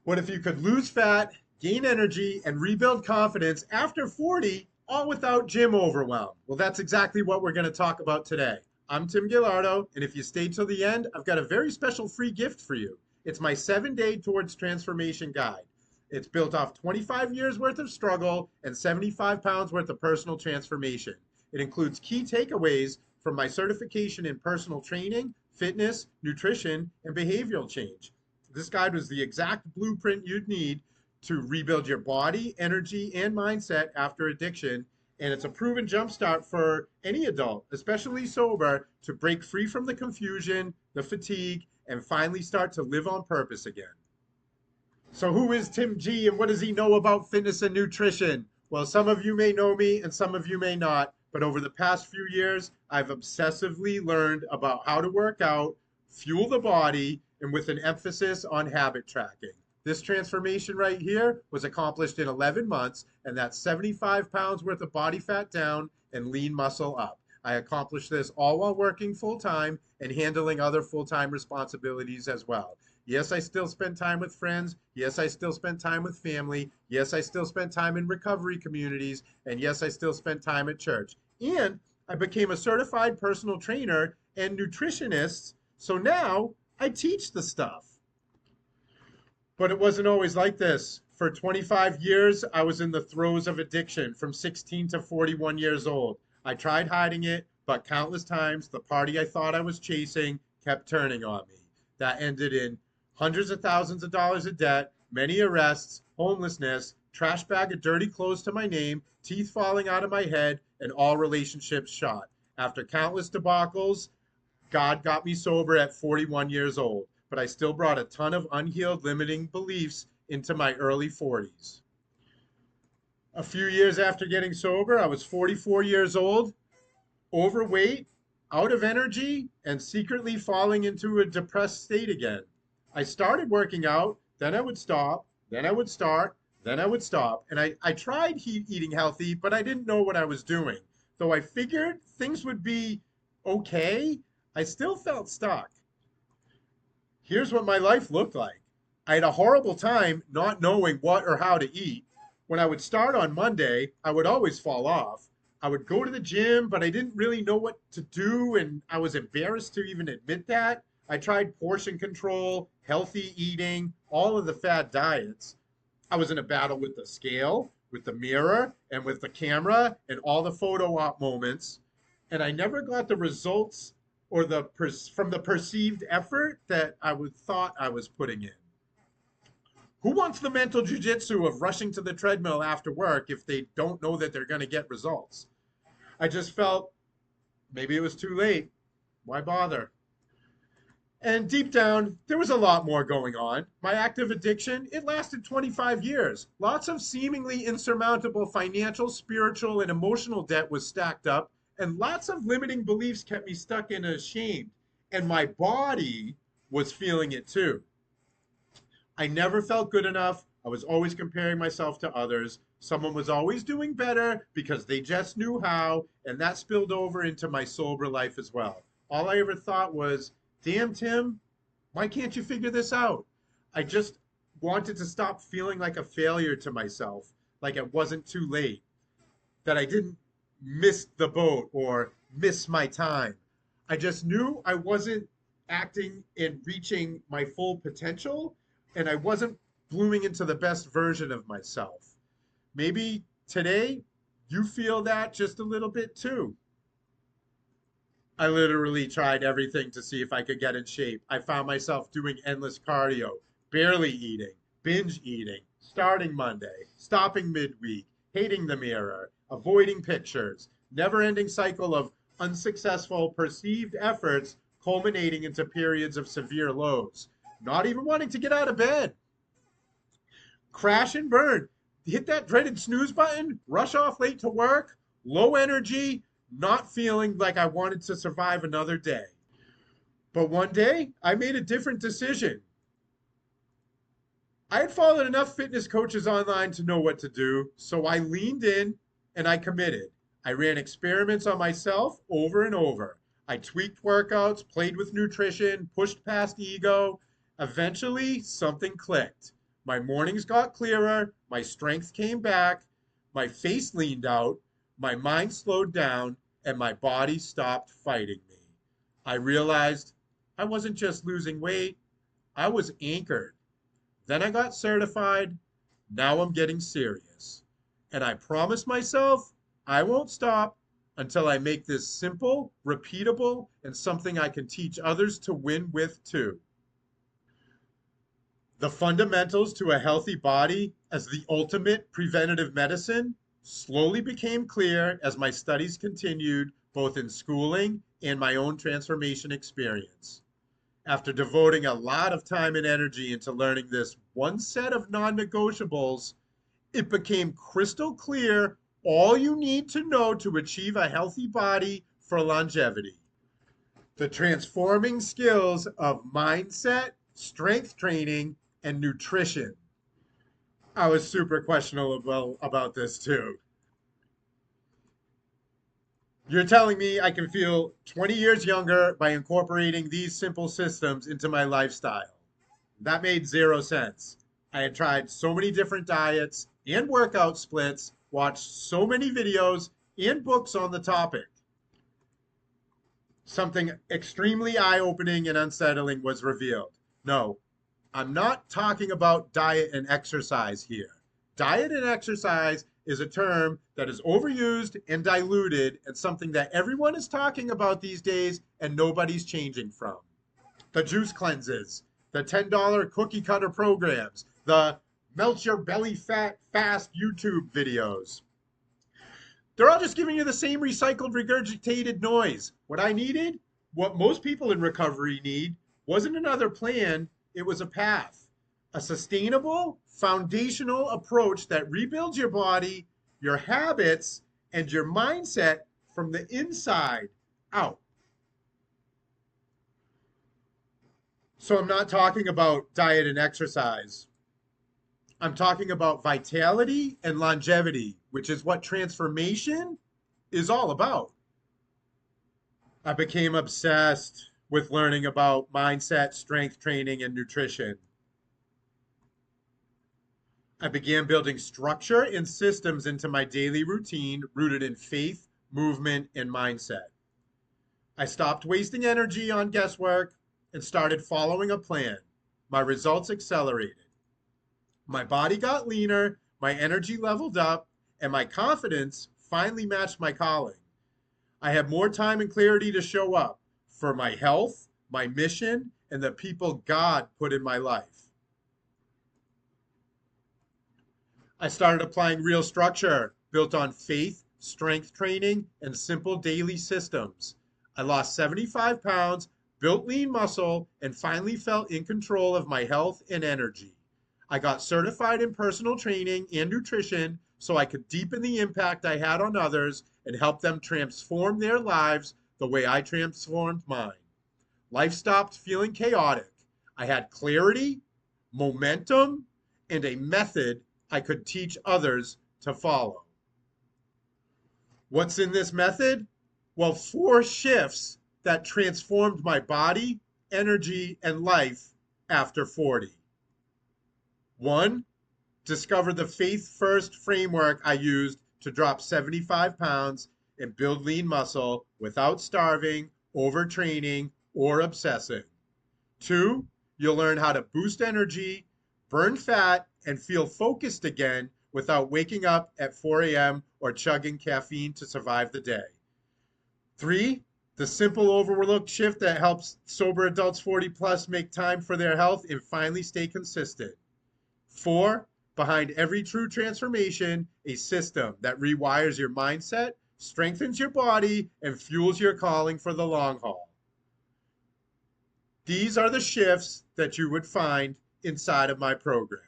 What if you could lose fat, gain energy, and rebuild confidence after 40, all without gym overwhelm? Well, that's exactly what we're going to talk about today. I'm Tim Gillardo, and if you stay till the end, I've got a very special free gift for you. It's my 7-day Towards Transformation guide. It's built off 25 years worth of struggle and 75 pounds worth of personal transformation. It includes key takeaways from my certification in personal training, fitness, nutrition, and behavioral change. This guide was the exact blueprint you'd need to rebuild your body, energy, and mindset after addiction. And it's a proven jumpstart for any adult, especially sober, to break free from the confusion, the fatigue, and finally start to live on purpose again. So who is Tim G and what does he know about fitness and nutrition? Well, some of you may know me and some of you may not, but over the past few years, I've obsessively learned about how to work out, fuel the body, and with an emphasis on habit tracking. This transformation right here was accomplished in 11 months, and that's 75 pounds worth of body fat down and lean muscle up. I accomplished this all while working full-time and handling other full-time responsibilities as well. Yes, I still spend time with friends. Yes, I still spend time with family. Yes, I still spend time in recovery communities. And yes, I still spend time at church. And I became a certified personal trainer and nutritionist, so now I teach the stuff. But it wasn't always like this. For 25 years, I was in the throes of addiction from 16 to 41 years old. I tried hiding it, but countless times the party I thought I was chasing kept turning on me. That ended in hundreds of thousands of dollars of debt, many arrests, homelessness, trash bag of dirty clothes to my name, teeth falling out of my head, and all relationships shot. After countless debacles, God got me sober at 41 years old, but I still brought a ton of unhealed limiting beliefs into my early 40s. A few years after getting sober, I was 44 years old, overweight, out of energy, and secretly falling into a depressed state again. I started working out, then I would stop, then I would start, then I would stop. And I tried eating healthy, but I didn't know what I was doing. Though I figured things would be okay, I still felt stuck. Here's what my life looked like. I had a horrible time not knowing what or how to eat. When I would start on Monday, I would always fall off. I would go to the gym, but I didn't really know what to do, and I was embarrassed to even admit that. I tried portion control, healthy eating, all of the fad diets. I was in a battle with the scale, with the mirror, and with the camera, and all the photo op moments. And I never got the results or from the perceived effort that I thought I was putting in. Who wants the mental jujitsu of rushing to the treadmill after work if they don't know that they're going to get results? I just felt maybe it was too late. Why bother? And deep down, there was a lot more going on. My active addiction, it lasted 25 years. Lots of seemingly insurmountable financial, spiritual, and emotional debt was stacked up, and lots of limiting beliefs kept me stuck and ashamed. And my body was feeling it too. I never felt good enough. I was always comparing myself to others. Someone was always doing better because they just knew how, and that spilled over into my sober life as well. All I ever thought was, damn, Tim, why can't you figure this out? I just wanted to stop feeling like a failure to myself, like it wasn't too late, that I didn't miss the boat or miss my time. I just knew I wasn't acting and reaching my full potential, and I wasn't blooming into the best version of myself. Maybe today you feel that just a little bit too. I literally tried everything to see if I could get in shape. I found myself doing endless cardio, barely eating, binge eating, starting Monday, stopping midweek, hating the mirror, avoiding pictures, never-ending cycle of unsuccessful perceived efforts culminating into periods of severe lows. Not even wanting to get out of bed. Crash and burn. Hit that dreaded snooze button, rush off late to work, low energy, not feeling like I wanted to survive another day. But one day, I made a different decision. I had followed enough fitness coaches online to know what to do, so I leaned in and I committed. I ran experiments on myself over and over. I tweaked workouts, played with nutrition, pushed past ego. Eventually, something clicked. My mornings got clearer, my strength came back, my face leaned out, my mind slowed down, and my body stopped fighting me. I realized I wasn't just losing weight, I was anchored. Then I got certified. Now I'm getting serious. And I promise myself I won't stop until I make this simple, repeatable, and something I can teach others to win with too. The fundamentals to a healthy body as the ultimate preventative medicine slowly became clear as my studies continued, both in schooling and my own transformation experience. After devoting a lot of time and energy into learning this one set of non negotiables, it became crystal clear all you need to know to achieve a healthy body for longevity. The transforming skills of mindset, strength training, and nutrition. I was super questionable about this too. You're telling me I can feel 20 years younger by incorporating these simple systems into my lifestyle. That made zero sense. I had tried so many different diets and workout splits, watched so many videos and books on the topic. Something extremely eye-opening and unsettling was revealed. No, I'm not talking about diet and exercise here. Diet and exercise is a term that is overused and diluted and something that everyone is talking about these days and nobody's changing from. The juice cleanses, the $10 cookie cutter programs, the melt your belly fat fast YouTube videos. They're all just giving you the same recycled, regurgitated noise. What I needed, what most people in recovery need, wasn't another plan, it was a path. A sustainable, foundational approach that rebuilds your body, your habits, and your mindset from the inside out. So I'm not talking about diet and exercise. I'm talking about vitality and longevity, which is what transformation is all about. I became obsessed with learning about mindset, strength training, and nutrition. I began building structure and systems into my daily routine rooted in faith, movement, and mindset. I stopped wasting energy on guesswork and started following a plan. My results accelerated. My body got leaner, my energy leveled up, and my confidence finally matched my calling. I had more time and clarity to show up for my health, my mission, and the people God put in my life. I started applying real structure built on faith, strength training, and simple daily systems. I lost 75 pounds, built lean muscle, and finally felt in control of my health and energy. I got certified in personal training and nutrition so I could deepen the impact I had on others and help them transform their lives the way I transformed mine. Life stopped feeling chaotic. I had clarity, momentum, and a method I could teach others to follow. What's in this method? Well, 4 shifts that transformed my body, energy, and life after 40. 1, discover the faith-first framework I used to drop 75 pounds and build lean muscle without starving, overtraining, or obsessing. 2, you'll learn how to boost energy, burn fat, and feel focused again without waking up at 4 a.m. or chugging caffeine to survive the day. 3, the simple overlooked shift that helps sober adults 40 plus make time for their health and finally stay consistent. 4, behind every true transformation, a system that rewires your mindset, strengthens your body, and fuels your calling for the long haul. These are the shifts that you would find inside of my program.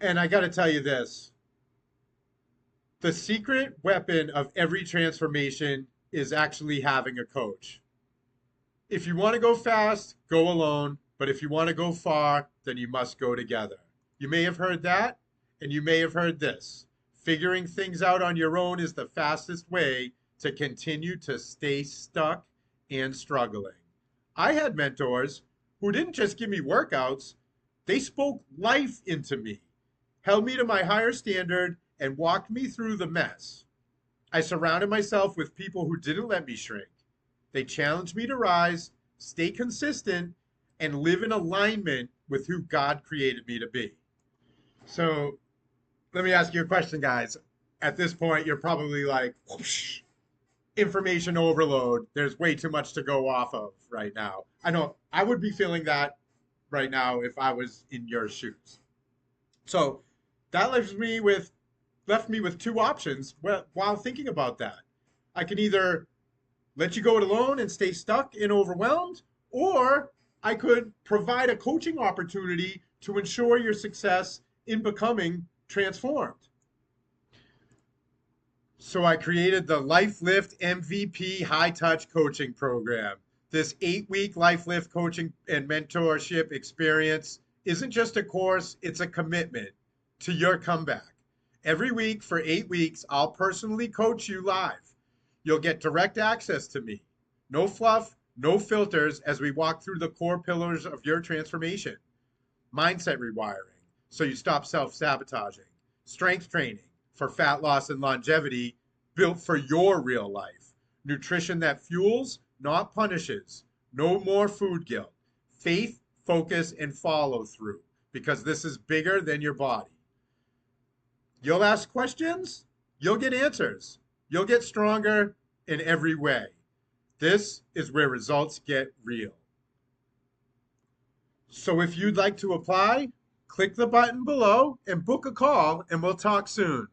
And I got to tell you this. The secret weapon of every transformation is actually having a coach. If you want to go fast, go alone. But if you want to go far, then you must go together. You may have heard that, and you may have heard this. Figuring things out on your own is the fastest way to continue to stay stuck and struggling. I had mentors who didn't just give me workouts, they spoke life into me, held me to my higher standard, and walked me through the mess. I surrounded myself with people who didn't let me shrink. They challenged me to rise, stay consistent, and live in alignment with who God created me to be. So let me ask you a question, guys. At this point, you're probably like, whoosh, information overload. There's way too much to go off of right now. I know I would be feeling that right now if I was in your shoes. So that left me with two options while thinking about that. I can either let you go it alone and stay stuck and overwhelmed, or I could provide a coaching opportunity to ensure your success in becoming transformed. So I created the LifeLift MVP High Touch Coaching Program. This 8-week LifeLift coaching and mentorship experience isn't just a course, it's a commitment to your comeback. Every week for 8 weeks, I'll personally coach you live. You'll get direct access to me. No fluff, no filters as we walk through the core pillars of your transformation. Mindset rewiring, so you stop self-sabotaging. Strength training for fat loss and longevity, built for your real life. Nutrition that fuels, not punishes. No more food guilt. Faith, focus, and follow through, because this is bigger than your body. You'll ask questions, you'll get answers. You'll get stronger in every way. This is where results get real. So if you'd like to apply, click the button below and book a call, and we'll talk soon.